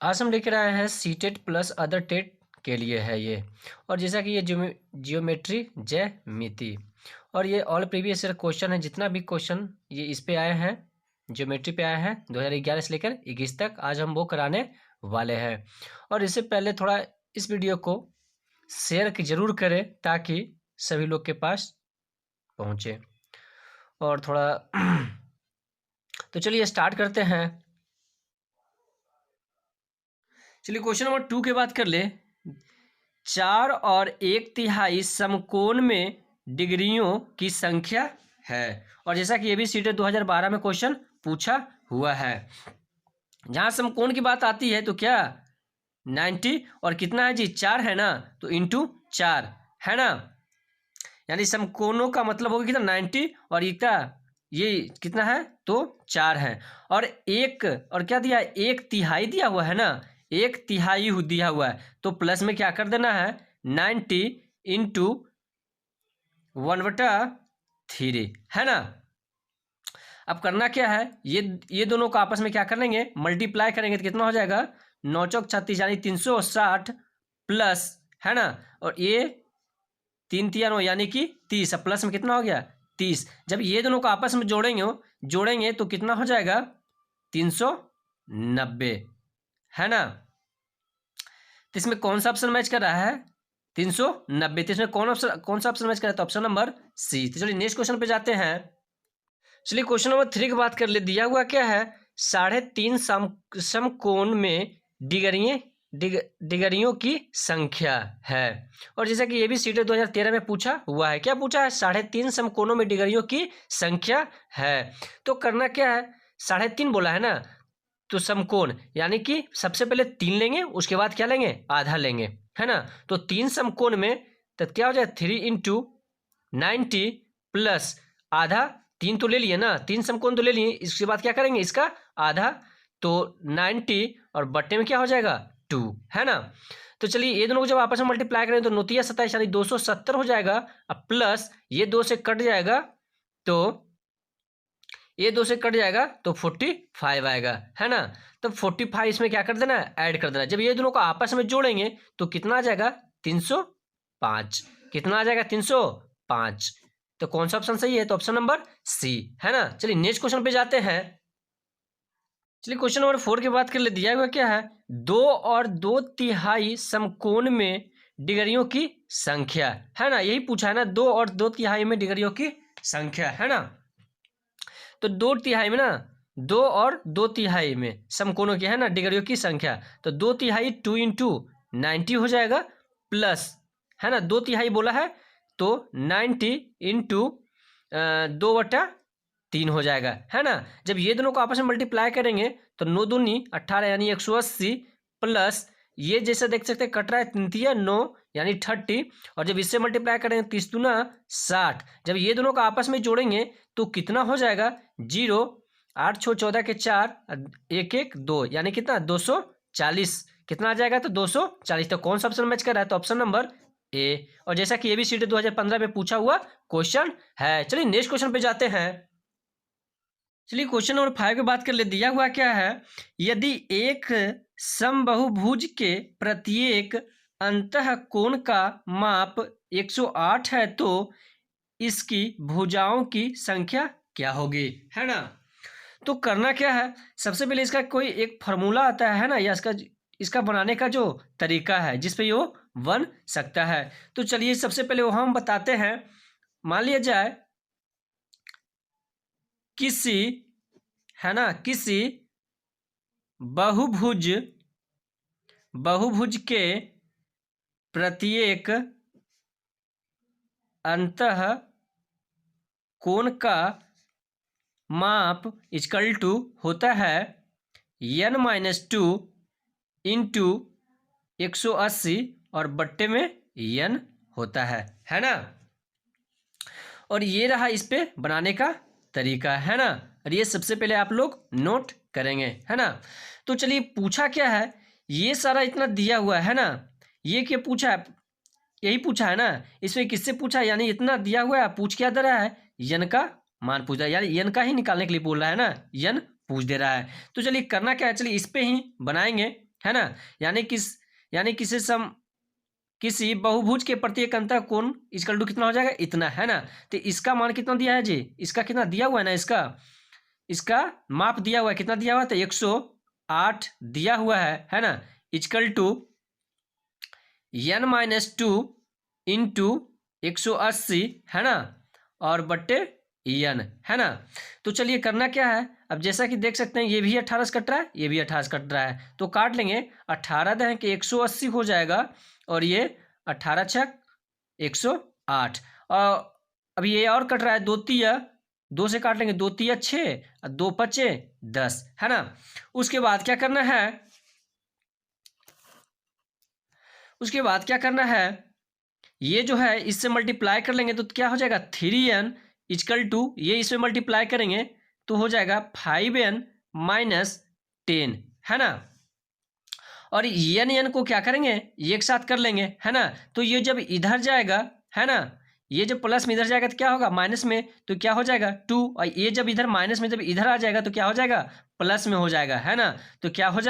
आज हम लेकर आए हैं सीटेट प्लस अदर टेट के लिए है ये। और जैसा कि ये जियोमेट्री ज्यामिति और ये ऑल प्रीवियस ईयर क्वेश्चन है। जितना भी क्वेश्चन ये इस पे आए हैं, ज्योमेट्री पे आए हैं 2011 से लेकर 21 तक, आज हम वो कराने वाले हैं। और इससे पहले थोड़ा इस वीडियो को शेयर जरूर करें ताकि सभी लोग के पास पहुँचे। और थोड़ा तो चलिए स्टार्ट करते हैं। चलिए क्वेश्चन नंबर 2 की बात कर ले। 4 और 1/3 समकोण में डिग्रियों की संख्या है। और जैसा कि ये भी सीटेट 2012 में क्वेश्चन पूछा हुआ है। जहां समकोण की बात आती है तो क्या 90 और कितना है जी 4 है ना, तो इंटू 4 है ना, यानी समकोणों का मतलब होगा कितना 90 और ये कितना है तो 4 है। और एक और क्या दिया है 1/3 दिया हुआ है ना, 1/3 दिया हुआ है तो प्लस में क्या कर देना है 90 इंटू 1/3 है ना। अब करना क्या है, ये दोनों को आपस में क्या कर लेंगे मल्टीप्लाई करेंगे तो कितना हो जाएगा 9 चौक 36 यानी 360 प्लस है ना, और ये 3 3 9 यानी कि 30। अब प्लस में कितना हो गया 30। जब ये दोनों को आपस में जोड़ेंगे तो कितना हो जाएगा 390 है ना। तो इसमें कौन सा ऑप्शन मैच कर रहा है 390। तो इसमें कौन सा ऑप्शन मैच कर रहा है, तो ऑप्शन नंबर सी। तो चलिए नेक्स्ट क्वेश्चन पे जाते हैं। चलिए क्वेश्चन नंबर 3 की बात कर ले। दिया हुआ क्या है 3.5 समकोण में डिग्रियों की संख्या है। और जैसा कि ये भी सीटेट 2013 में पूछा हुआ है। क्या पूछा है 3.5 समकोणों में डिग्रियों की संख्या है। तो करना क्या है 3.5 बोला है ना, तो समकोण यानी कि सबसे पहले 3 लेंगे, उसके बाद क्या लेंगे आधा लेंगे है ना। तो 3 समकोण में तो क्या हो जाए 3 इंटू 90 प्लस आधा, 3 तो ले लिए ना, 3 समकोण तो ले लिए, इसके बाद क्या करेंगे इसका आधा, तो 90 और बट्टे में क्या हो जाएगा 2 है ना। तो चलिए ये दोनों को जब आपस में मल्टीप्लाई करें तो 9 तिया 27 यानी 270 हो जाएगा। अब प्लस ये 2 से कट जाएगा तो ये 2 से कट जाएगा तो 45 आएगा है ना। तो 45 इसमें क्या कर देना है ऐड कर देना। जब ये दोनों को आपस में जोड़ेंगे तो कितना आ जाएगा 305। कितना आ जाएगा 305। तो कौन सा ऑप्शन सही है, तो ऑप्शन नंबर सी है ना। चलिए नेक्स्ट क्वेश्चन पे जाते हैं। चलिए क्वेश्चन नंबर 4 की बात कर ले। दिया हुआ क्या है 2 और 2/3 समकोण में डिग्रियों की संख्या है ना। यही पूछा है ना 2 और 2/3 में डिग्रियों की संख्या है ना। तो 2/3 में ना 2 और 2/3 में समकोणों की है ना डिग्रियों की संख्या, तो 2/3 2 इंटू 90 हो जाएगा प्लस है ना 2/3 बोला है तो 90 इंटू 2/3 हो जाएगा है ना। जब ये दोनों को आपस में मल्टीप्लाई करेंगे तो 9 दूनी 18 यानी 180 प्लस ये जैसे देख सकते हैं कट रहा है 3 तिया 9 यानी 30, और जब इससे मल्टीप्लाई करेंगे 30 दूना 60। जब ये दोनों को आपस में जोड़ेंगे तो कितना हो जाएगा 0 8 6 14 के 4 1 1 2 यानी कितना 240। कितना आ जाएगा तो 240। तो कौन सा ऑप्शन मैच कर रहा है, तो ऑप्शन नंबर ए। और जैसा कि ये भी सीटेट 2015 में पूछा हुआ क्वेश्चन है। चलिए नेक्स्ट क्वेश्चन पे जाते हैं। चलिए क्वेश्चन नंबर 5 की बात कर ले। दिया हुआ क्या है यदि एक समबाहुभुज के प्रत्येक अंतःकोण का माप 108 है तो इसकी भुजाओं की संख्या क्या होगी है ना। तो करना क्या है, सबसे पहले इसका कोई एक फार्मूला आता है ना, या इसका बनाने का जो तरीका है जिस पे वो बन सकता है। तो चलिए सबसे पहले वो हम बताते हैं। मान लिया जाए किसी है ना किसी बहुभुज के प्रत्येक अंतःकोण का माप इक्वल टू होता है n-2 इंटू 180 और बट्टे में n होता है ना। और ये रहा इस पे बनाने का तरीका है ना। और ये सबसे पहले आप लोग नोट करेंगे है ना। तो चलिए पूछा क्या है, ये सारा इतना दिया हुआ है ना, ये क्या पूछा है, यही पूछा है ना। इसमें किससे पूछा है, यानी इतना दिया हुआ है, पूछ क्या दे रहा है यन का मान पूछ रहा है, यानी यन का ही निकालने के लिए बोल रहा है ना, यन पूछ दे रहा है। तो चलिए करना क्या है, चलिए इस पे ही बनाएंगे है ना। यानी किसी बहुभुज के प्रत्येक अंतः कोण इक्वल टू कितना हो जाएगा, इतना, है ना। तो इसका मान कितना दिया है जी, इसका कितना दिया हुआ है ना, इसका माप दिया हुआ है, कितना दिया हुआ है, तो 108 दिया हुआ है ना। इक्वल टू n-2 इंटू 180, है ना, और बट्टे n, है ना। तो चलिए करना क्या है, अब जैसा कि देख सकते हैं ये भी 18 से कट रहा है, ये भी 18 से कट रहा है, तो काट लेंगे। 18 दें कि 180 हो जाएगा, और ये 18 छक 108, और अब ये और कट रहा है, 2 तिया 2 से काट लेंगे, 2 तिया 6 और 2 पचे 10, है ना। उसके बाद क्या करना है, ये जो है इससे मल्टीप्लाई कर लेंगे तो क्या हो जाएगा, 3n इक्वल टू, ये इसमें मल्टीप्लाई करेंगे तो हो जाएगा 5n माइनस 10, है ना। और n को क्या करेंगे, एक साथ कर लेंगे, है ना। तो ये जब इधर जाएगा, है ना, ये जब प्लस में इधर जाएगा तो क्या होगा, माइनस में, तो क्या हो जाएगा 2, और ये जब इधर माइनस में जब इधर आ जाएगा तो क्या हो जाएगा, प्लस में हो जाएगा, है ना। तो क्या हो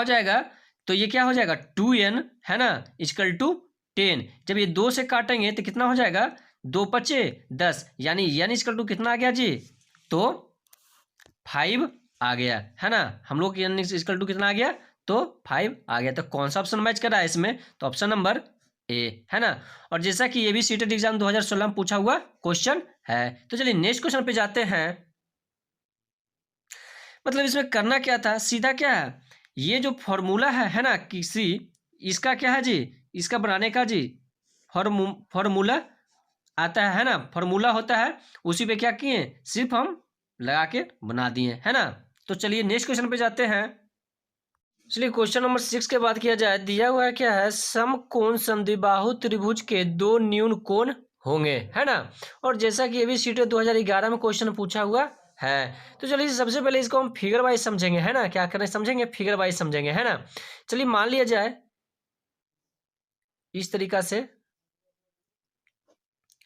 जाएगा, तो ये क्या हो जाएगा 2n, है ना, इक्वल टू 10। जब ये 2 से काटेंगे तो कितना हो जाएगा, 2 पचे 10, यानी n इक्वल टू कितना आ गया जी, तो 5 आ गया, है ना। हम लोग n इक्वल टू कितना आ गया, तो 5 आ गया। तो कौन सा ऑप्शन मैच कर रहा है इसमें, तो ऑप्शन नंबर ए, है ना। और जैसा कि ये भी सीटेट एग्जाम 2016 में पूछा हुआ क्वेश्चन है। तो चलिए नेक्स्ट क्वेश्चन पे जाते हैं। मतलब इसमें करना क्या था, सीधा क्या है, ये जो फॉर्मूला है ना, किसी इसका क्या है जी, इसका बनाने का जी फॉर्मूला आता है ना, फॉर्मूला होता है, उसी पे क्या किए, सिर्फ हम लगा के बना दिए, है ना। तो चलिए नेक्स्ट क्वेश्चन पे जाते हैं। चलिए क्वेश्चन नंबर 6 के बाद किया जाए, दिया हुआ है क्या है, समकोण समद्विबाहु त्रिभुज के 2 न्यून कोण होंगे, है ना। और जैसा कि ये भी सीटेट 2011 में क्वेश्चन पूछा हुआ है। तो चलिए सबसे पहले इसको हम फिगर वाइज समझेंगे, है ना, क्या करना समझेंगे, फिगर वाइज समझेंगे, है ना। चलिए मान लिया जाए इस तरीका से,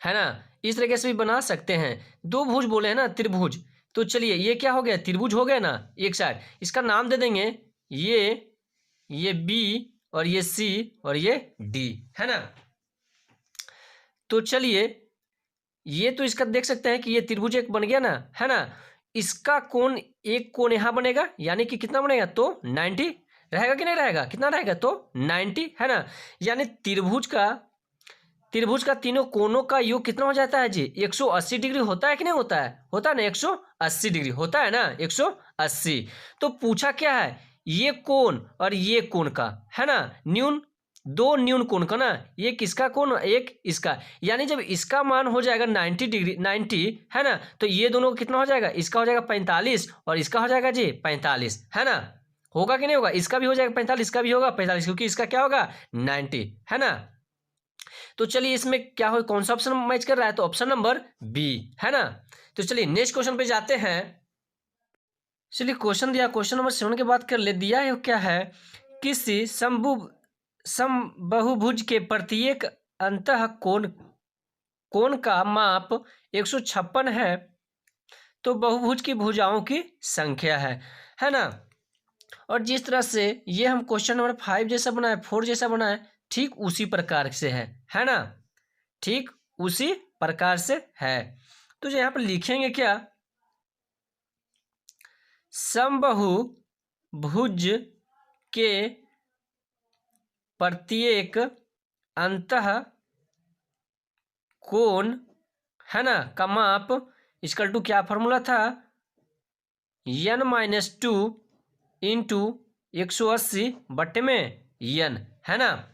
है ना, इस तरीके से भी बना सकते हैं। 2 भुज बोले हैं ना, त्रिभुज, तो चलिए ये क्या हो गया, त्रिभुज हो गया ना एक साइड, इसका नाम दे देंगे ये बी और ये सी और ये डी, है ना। तो चलिए ये तो इसका देख सकते हैं कि ये त्रिभुज एक बन गया ना, है ना। इसका कोण, एक कोण यहाँ बनेगा, यानी कि कितना बनेगा, तो 90 रहेगा कि नहीं रहेगा, कितना रहेगा, तो 90, है ना। यानी त्रिभुज का तीनों कोनों का योग कितना हो जाता है जी, 180 डिग्री होता है कि नहीं होता है, होता है ना, 180 डिग्री होता है ना, 180। तो पूछा क्या है, ये कोण और ये कोण का, है ना, दो न्यून कोण का ना, ये किसका कोण, एक इसका, यानी जब इसका मान हो जाएगा 90 डिग्री, 90, है ना, तो ये दोनों का कितना हो जाएगा, इसका हो जाएगा 45 और इसका हो जाएगा जी 45, है ना। होगा कि नहीं होगा, इसका भी हो जाएगा 45, इसका भी होगा 45, क्योंकि इसका क्या होगा 90, है ना। तो चलिए इसमें क्या हो, कौन सा ऑप्शन मैच कर रहा है, तो ऑप्शन नंबर बी, है ना। तो चलिए नेक्स्ट क्वेश्चन पे जाते हैं। चलिए क्वेश्चन दिया, क्वेश्चन नंबर 7 के बाद कर ले, दिया है क्या है, किसी समबहुभुज के प्रत्येक अंतः कोण का माप 156 है, तो बहुभुज की भुजाओं की संख्या है ना। और जिस तरह से ये हम क्वेश्चन नंबर 5 जैसा बनाए, 4 जैसा बनाए, ठीक उसी प्रकार से है ना, ठीक उसी प्रकार से है। तो जो यहाँ पर लिखेंगे क्या, समबहुभुज के प्रत्येक अंतः कोण, है ना, का माप इक्वल टू, क्या फॉर्मूला था, n-2 इंटू 180 बट्टे में n, है ना।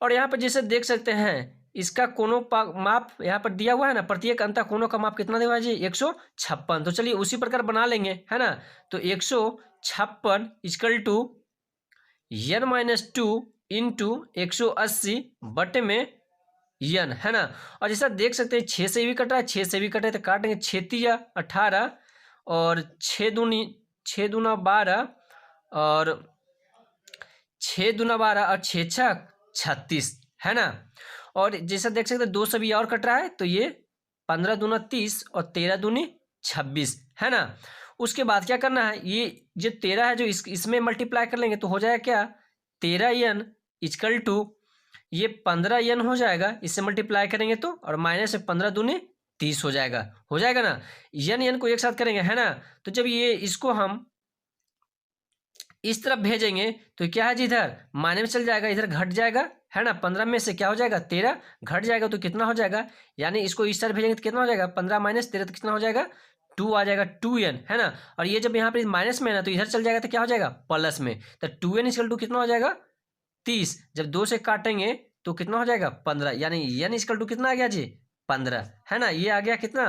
और यहाँ पर जैसे देख सकते हैं इसका कोनों का माप यहाँ पर दिया हुआ है ना, प्रत्येक अंतः कोनों का माप कितना दिया हुआ है जी, 156। तो चलिए उसी प्रकार बना लेंगे, है ना। तो 156 इक्वल टू n-2 इंटू 180 बटे में n, है ना। और जैसा देख सकते हैं 6 से भी कटा है, 6 से भी कटे, तो काटेंगे 6 18 और 6 दूनी 12 और 6 दूना 12 और 6 छक 36, है ना। और जैसा देख सकते हैं 2 से भी और कट रहा है, तो ये 15 दूना 30 और 13 दूनी 26, है ना। उसके बाद क्या करना है, ये जो 13 है जो इसमें मल्टीप्लाई कर लेंगे तो हो जाएगा क्या, 13n इक्वल टू ये 15n हो जाएगा, इससे मल्टीप्लाई करेंगे तो, और माइनस 15 दूनी 30 हो जाएगा ना। n को एक साथ करेंगे है ना, तो जब ये इसको हम इस तरफ भेजेंगे तो क्या है जी, इधर माइनस में चल जाएगा, इधर घट जाएगा है ना, 15 में से क्या हो जाएगा 13 घट जाएगा तो कितना हो जाएगा, यानी इसको इस तरफ भेजेंगे तो कितना हो जाएगा 15 माइनस 13 तो कितना हो जाएगा 2 आ जाएगा 2n है ना। और ये जब यहाँ पे माइनस में है ना तो इधर चल जाएगा तो क्या हो जाएगा प्लस में, तो 2n इक्वल टू कितना हो जाएगा 30, जब 2 से काटेंगे तो कितना हो जाएगा 15, यानी n इक्वल टू कितना आ गया जी 15 है ना। ये आ गया कितना,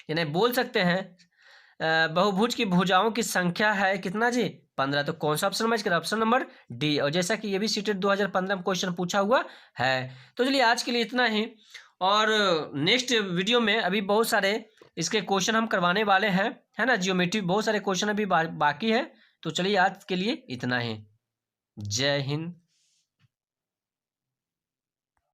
यानी बोल सकते हैं बहुभुज की भुजाओं की संख्या है कितना जी 15। तो कौन सा ऑप्शन मैच करें, ऑप्शन नंबर डी। और जैसा कि ये भी सीटेट 2015 में क्वेश्चन पूछा हुआ है। तो चलिए आज के लिए इतना ही, और नेक्स्ट वीडियो में अभी बहुत सारे इसके क्वेश्चन हम करवाने वाले हैं है ना, जियोमेट्री बहुत सारे क्वेश्चन अभी बाकी है। तो चलिए आज के लिए इतना ही, जय हिंद।